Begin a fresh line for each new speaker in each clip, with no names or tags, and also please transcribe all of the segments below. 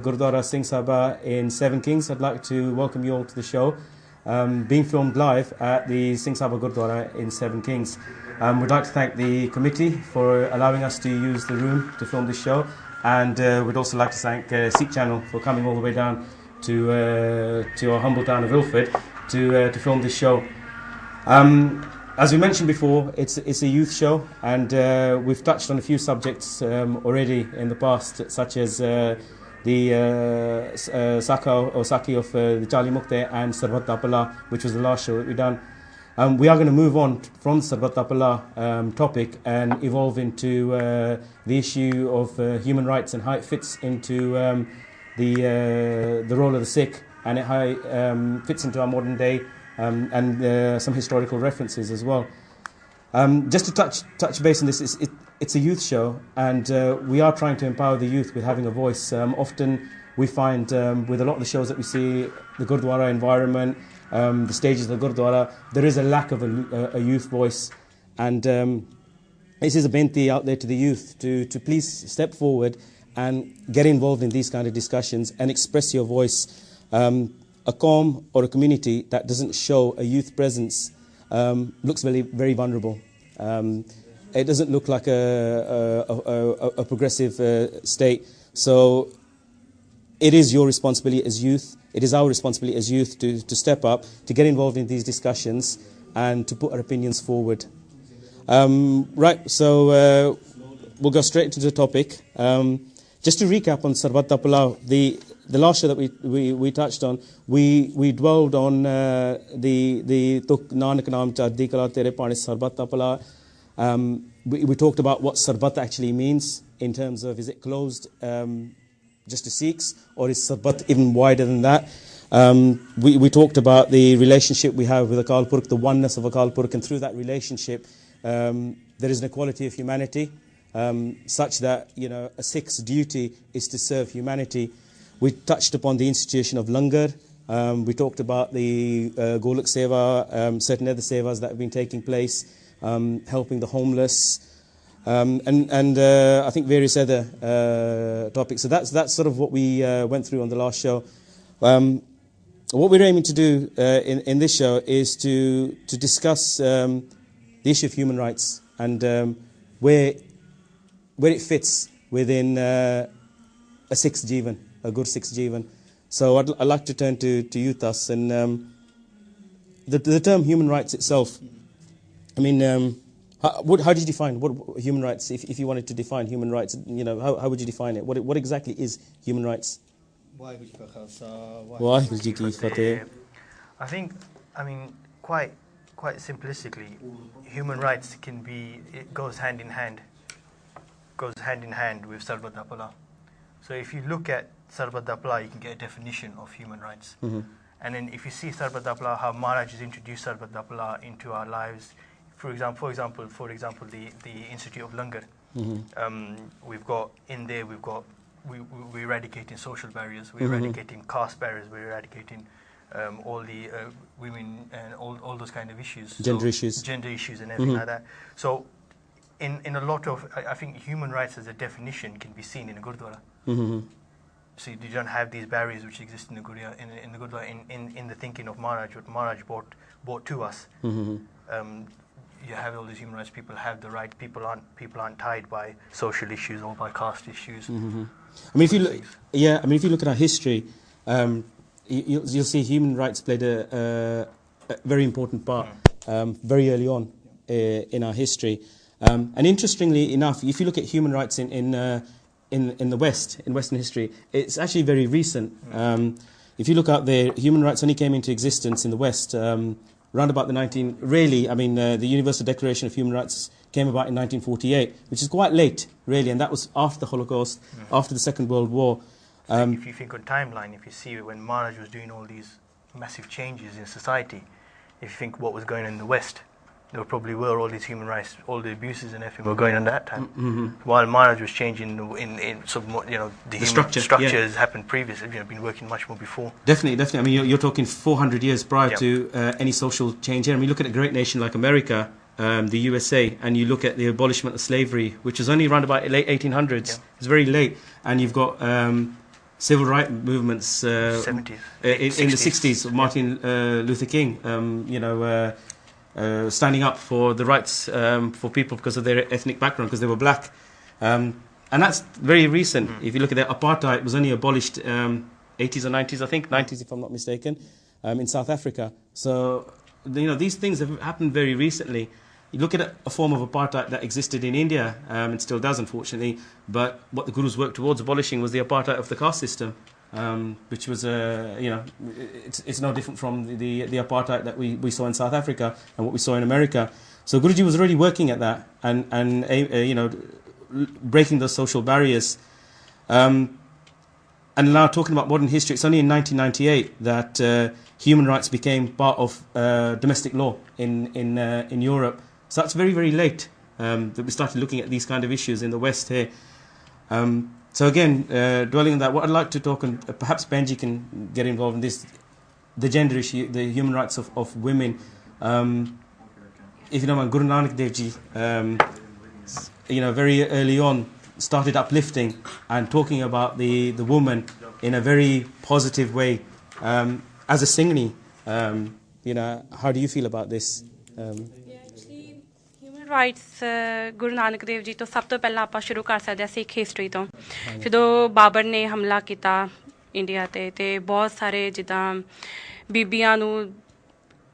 Gurdwara Singh Sabha in Seven Kings. I'd like to welcome you all to the show, being filmed live at the Singh Sabha Gurdwara in Seven Kings. We'd like to thank the committee for allowing us to use the room to film this show, and we'd also like to thank Sikh Channel for coming all the way down to our humble town of Ilford to film this show. As we mentioned before, it's a youth show, and we've touched on a few subjects already in the past, such as the Saka or Saki of the Chali Mukte and Sarbat Tapala, which was the last show that we've done. We are going to move on from the Sarbat Tapala topic and evolve into the issue of human rights and how it fits into the role of the Sikh, and how it fits into our modern day, and some historical references as well. Just to touch base on this, it's a youth show, and we are trying to empower the youth with having a voice. Often we find with a lot of the shows that we see, the Gurdwara environment, the stages of the Gurdwara, there is a lack of a youth voice, and this is a benti out there to the youth to please step forward and get involved in these kind of discussions and express your voice. A qawm or a community that doesn't show a youth presence looks very, very vulnerable. It doesn't look like a progressive state. So it is your responsibility as youth, it is our responsibility as youth to step up, to get involved in these discussions and to put our opinions forward. Right, so we'll go straight into the topic. Just to recap on Sarbat Tapala, the last show that we touched on, we dwelled on the Tuk Nanak Naam Chaddi Kala Tere Pani Sarbat Tapala. We talked about what Sarbat actually means in terms of, is it closed just to Sikhs, or is Sarbat even wider than that? We talked about the relationship we have with Akal Purkh, the oneness of Akal Purkh, and through that relationship there is an equality of humanity, such that, you know, a Sikh's duty is to serve humanity. We touched upon the institution of Langar. We talked about the Golak Seva, certain other sevas that have been taking place, helping the homeless, and I think various other topics. So that's sort of what we went through on the last show. What we're aiming to do in this show is to discuss the issue of human rights and where it fits within a Sikh's Jeevan, a good Sikh's Jeevan. So I'd like to turn to you, Thus, and the term human rights itself. I mean, how do you define what human rights? If you wanted to define human rights, you know, how would you define it? What exactly is human rights?
I think, quite simplistically, human rights it goes hand in hand with Sarbat Tapala. So if you look at Sarbat Tapala, you can get a definition of human rights. Mm-hmm. And then if you see Sarbat Tapala, how Maharaj has introduced Sarbat Tapala into our lives, for example, the Institute of Langar. Mm-hmm. We're eradicating social barriers, we're mm-hmm. eradicating caste barriers, we're eradicating all the women and all those kind of issues.
Gender issues
and everything mm-hmm. like that. So in a lot of, I think human rights as a definition can be seen in a Gurdwara. Mm-hmm. So you don't have these barriers which exist in the Gurdwara, in the thinking of Maharaj, what Maharaj brought to us. Mm-hmm. You have all these human rights, people have the right, people aren't tied by social issues or by caste issues. Mm-hmm.
I mean, if you look at our history, you'll see human rights played a very important part very early on in our history. And interestingly enough, if you look at human rights in the West, in Western history, it's actually very recent. If you look out there, human rights only came into existence in the West around about the Universal Declaration of Human Rights came about in 1948, which is quite late, really, and that was after the Holocaust, after the Second World War.
If you think on timeline, if you see when Maharaj was doing all these massive changes in society, if you think what was going on in the West, there probably were all these human rights, all the abuses and everything were going on at that time. Mm-hmm. While Maharaj was changing in sort of, the human structures happened previously, been working much more before.
Definitely. I mean, you're talking 400 years prior to any social change here. I mean, look at a great nation like America, the USA, and you look at the abolishment of slavery, which was only around about late 1800s. Yeah. It's very late. And you've got civil rights movements
70s,
in the 60s, Martin Luther King, standing up for the rights for people because of their ethnic background, because they were black. And that's very recent. If you look at the apartheid, it was only abolished 80s or 90s, I think, 90s if I'm not mistaken, in South Africa. So, these things have happened very recently. You look at a form of apartheid that existed in India, it still does, unfortunately, but what the Gurus worked towards abolishing was the apartheid of the caste system, which was, it's no different from the apartheid that we saw in South Africa and what we saw in America. So Guruji was already working at that and breaking those social barriers. And now talking about modern history, it's only in 1998 that human rights became part of domestic law in Europe. So that's very, very late that we started looking at these kind of issues in the West here. So again, dwelling on that, what I'd like to talk, and perhaps Benji can get involved in this, the gender issue, the human rights of women. If you don't mind, Guru Nanak Dev Ji, very early on started uplifting and talking about the woman in a very positive way. As a Singhni, how do you feel about this?
Rights Guru Nanak Dev ji ਤੋਂ ਸਭ ਤੋਂ ਪਹਿਲਾਂ ਆਪਾਂ ਸ਼ੁਰੂ ਕਰ ਸਕਦੇ ਹਾਂ ਸਿੱਖ history ਤੋਂ। ਜਦੋਂ ਬਾਬਰ ਨੇ ਹਮਲਾ ਕੀਤਾ ਇੰਡੀਆ 'ਤੇ ਬਹੁਤ ਸਾਰੇ ਜਿੱਦਾਂ ਬੀਬੀਆਂ ਨੂੰ,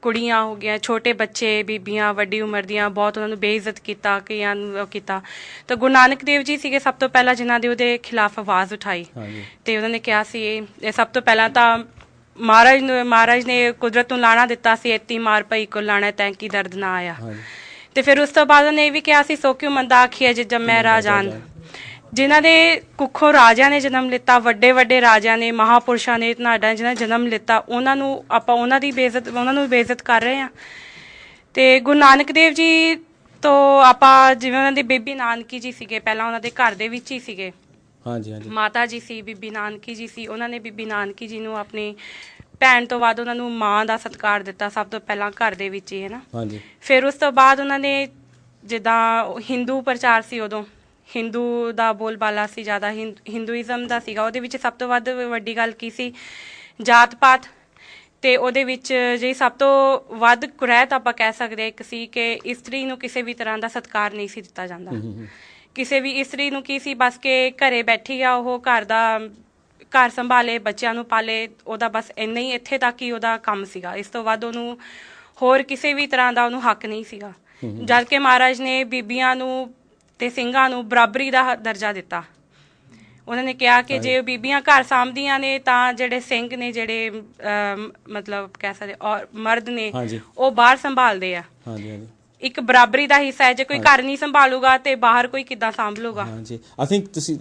ਕੁੜੀਆਂ ਹੋ ਗਈਆਂ, ਛੋਟੇ ਬੱਚੇ, ਬੀਬੀਆਂ ਵੱਡੀ ਉਮਰ ਦੀਆਂ, ਬਹੁਤ ਉਹਨਾਂ ਨੂੰ ਬੇਇੱਜ਼ਤ ਕੀਤਾ, ਕਈਆਂ ਨੂੰ ਕੀਤਾ। ਤਾਂ ਗੁਰੂ ਨਾਨਕ ਦੇਵ ਜੀ ਸੀਗੇ ਸਭ ਤੋਂ ਪਹਿਲਾਂ ਜਿਨ੍ਹਾਂ ਦੇ ਉਹਦੇ ਖਿਲਾਫ ਆਵਾਜ਼ ਉਠਾਈ ਅਤੇ ਉਹਨਾਂ ਨੇ ਕਿਹਾ ਸੀ ਇਹ ਸਭ ਤੋਂ ਪਹਿਲਾਂ ਤਾਂ ਮਹਾਰਾਜ ਨੇ ਕੁਦਰਤ ਨੂੰ ਲਾਣਾ ਦਿੱਤਾ ਸੀ, ਐਤੀ ਮਾਰ ਪਈ ਕੋ ਲਾਣਾ ਤੈਂ ਕੀ ਦਰਦ ਨਾ ਆਇਆ। ਅਤੇ ਫਿਰ ਉਸ ਤੋਂ ਬਾਅਦ ਉਹਨੇ ਇਹ ਵੀ ਕਿਹਾ ਸੀ ਸੋ ਕਿਉਂ ਮੰਦਾ ਆਖੀਏ ਜੇ ਜੰਮੈ ਰਾਜਾਨ, ਜਿਨ੍ਹਾਂ ਦੇ ਕੁੱਖੋਂ ਰਾਜਿਆਂ ਨੇ ਜਨਮ ਲਿੱਤਾ, ਵੱਡੇ ਵੱਡੇ ਰਾਜਿਆਂ ਨੇ, ਮਹਾਂਪੁਰਸ਼ਾਂ ਨੇ, ਧਨਾਡਾਂ ਜਿਹਨਾਂ ਨੇ ਜਨਮ ਲਿੱਤਾ, ਉਹਨਾਂ ਨੂੰ ਆਪਾਂ ਉਹਨਾਂ ਨੂੰ ਬੇਇੱਜ਼ਤ ਕਰ ਰਹੇ ਹਾਂ। ਅਤੇ ਗੁਰੂ ਨਾਨਕ ਦੇਵ ਜੀ ਤੋਂ ਆਪਾਂ ਜਿਵੇਂ ਉਹਨਾਂ ਦੀ ਬੀਬੀ ਨਾਨਕੀ ਜੀ ਸੀਗੇ, ਪਹਿਲਾਂ ਉਹਨਾਂ ਦੇ ਘਰ ਦੇ ਵਿੱਚ ਹੀ ਸੀਗੇ, ਮਾਤਾ ਜੀ ਸੀ, ਬੀਬੀ ਨਾਨਕੀ ਜੀ ਸੀ। ਉਹਨਾਂ ਨੇ ਬੀਬੀ ਨਾਨਕੀ ਜੀ ਨੂੰ ਆਪਣੀ ਭੈਣ ਤੋਂ ਬਾਅਦ ਉਹਨਾਂ ਨੂੰ ਮਾਂ ਦਾ ਸਤਿਕਾਰ ਦਿੱਤਾ ਸਭ ਤੋਂ ਪਹਿਲਾਂ ਘਰ ਦੇ ਵਿੱਚ ਹੀ, ਹੈ ਨਾ। ਫਿਰ ਉਸ ਤੋਂ ਬਾਅਦ ਉਹਨਾਂ ਨੇ ਜਿੱਦਾਂ ਹਿੰਦੂ ਪ੍ਰਚਾਰ ਸੀ, ਉਦੋਂ ਹਿੰਦੂ ਦਾ ਬੋਲਬਾਲਾ ਸੀ ਜ਼ਿਆਦਾ, ਹਿੰਦੂਇਜ਼ਮ ਦਾ ਸੀਗਾ। ਉਹਦੇ ਵਿੱਚ ਸਭ ਤੋਂ ਵੱਧ ਵੱਡੀ ਗੱਲ ਕੀ ਸੀ? ਜਾਤ ਪਾਤ। ਅਤੇ ਉਹਦੇ ਵਿੱਚ ਜਿਹੜੀ ਸਭ ਤੋਂ ਵੱਧ ਕੁਰੈਤ ਆਪਾਂ ਕਹਿ ਸਕਦੇ ਇੱਕ ਸੀ ਕਿ ਇਸਤਰੀ ਨੂੰ ਕਿਸੇ ਵੀ ਤਰ੍ਹਾਂ ਦਾ ਸਤਿਕਾਰ ਨਹੀਂ ਸੀ ਦਿੱਤਾ ਜਾਂਦਾ। ਕਿਸੇ ਵੀ ਇਸਤਰੀ ਨੂੰ ਕੀ ਸੀ, ਬਸ ਕਿ ਘਰੇ ਬੈਠੀ ਆ, ਉਹ ਘਰ ਸੰਭਾਲੇ, ਬੱਚਿਆਂ ਨੂੰ ਪਾਲੇ, ਉਹਦਾ ਬਸ ਇੰਨਾ ਹੀ, ਇੱਥੇ ਤੱਕ ਹੀ ਉਹਦਾ ਕੰਮ ਸੀਗਾ। ਇਸ ਤੋਂ ਵੱਧ ਉਹਨੂੰ ਹੋਰ ਕਿਸੇ ਵੀ ਤਰ੍ਹਾਂ ਦਾ ਉਹਨੂੰ ਹੱਕ ਨਹੀਂ ਸੀਗਾ। ਜਦ ਕਿ ਮਹਾਰਾਜ ਨੇ ਬੀਬੀਆਂ ਨੂੰ ਅਤੇ ਸਿੰਘਾਂ ਨੂੰ ਬਰਾਬਰੀ ਦਾ ਦਰਜਾ ਦਿੱਤਾ। ਉਹਨਾਂ ਨੇ ਕਿਹਾ ਕਿ ਜੇ ਬੀਬੀਆਂ ਘਰ ਸਾਂਭਦੀਆਂ ਨੇ ਤਾਂ ਜਿਹੜੇ ਸਿੰਘ ਨੇ, ਜਿਹੜੇ ਮਤਲਬ ਕਹਿ ਸਕਦੇ ਔਰ ਮਰਦ ਨੇ, ਉਹ ਬਾਹਰ ਸੰਭਾਲਦੇ ਆ। ਇੱਕ ਬਰਾਬਰੀ ਦਾ ਹਿੱਸਾ ਹੈ। ਜੇ ਕੋਈ ਘਰ ਨਹੀਂ ਸੰਭਾਲੂਗਾ ਤੇ ਬਾਹਰ ਕੋਈ ਕਿੱਦਾਂ ਸੰਭ ਲੂਗਾ?
ਹਾਂਜੀ, ਆਈ ਥਿੰਕ ਤੁਸੀਂ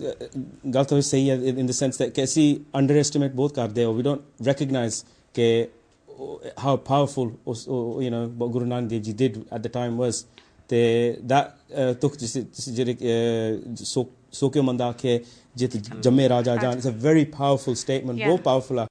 ਗੱਲ ਤਾਂ ਸਹੀ ਹੈ ਇਨ ਦ ਸੈਂਸ ਦੈਟ ਕਿ ਅਸੀਂ ਅੰਡਰ ਐਸਟੀਮੇਟ ਬਹੁਤ ਕਰਦੇ ਹਾਂ, ਵੀ ਡੋਂਟ ਰੈਕਗਨਾਈਜ਼ ਕਿ ਹਾਊ ਪਾਵਰਫੁਲ ਗੁਰੂ ਨਾਨਕ ਦੇਵ ਜੀ ਡਿਡ ਐਟ ਦ ਟਾਈਮ ਵਾਜ਼। ਅਤੇ ਦੈਟ ਤੁਕ ਤੁਸੀਂ ਜਿਹੜੇ ਸੋ ਕਿਉਂ ਮੰਦਾ ਆਖੇ ਜੇ ਜੰਮੇ ਰਾਜਾ ਜਾਨ, it's a very powerful statement, ਬਹੁਤ ਪਾਵਰਫੁਲ ਆ।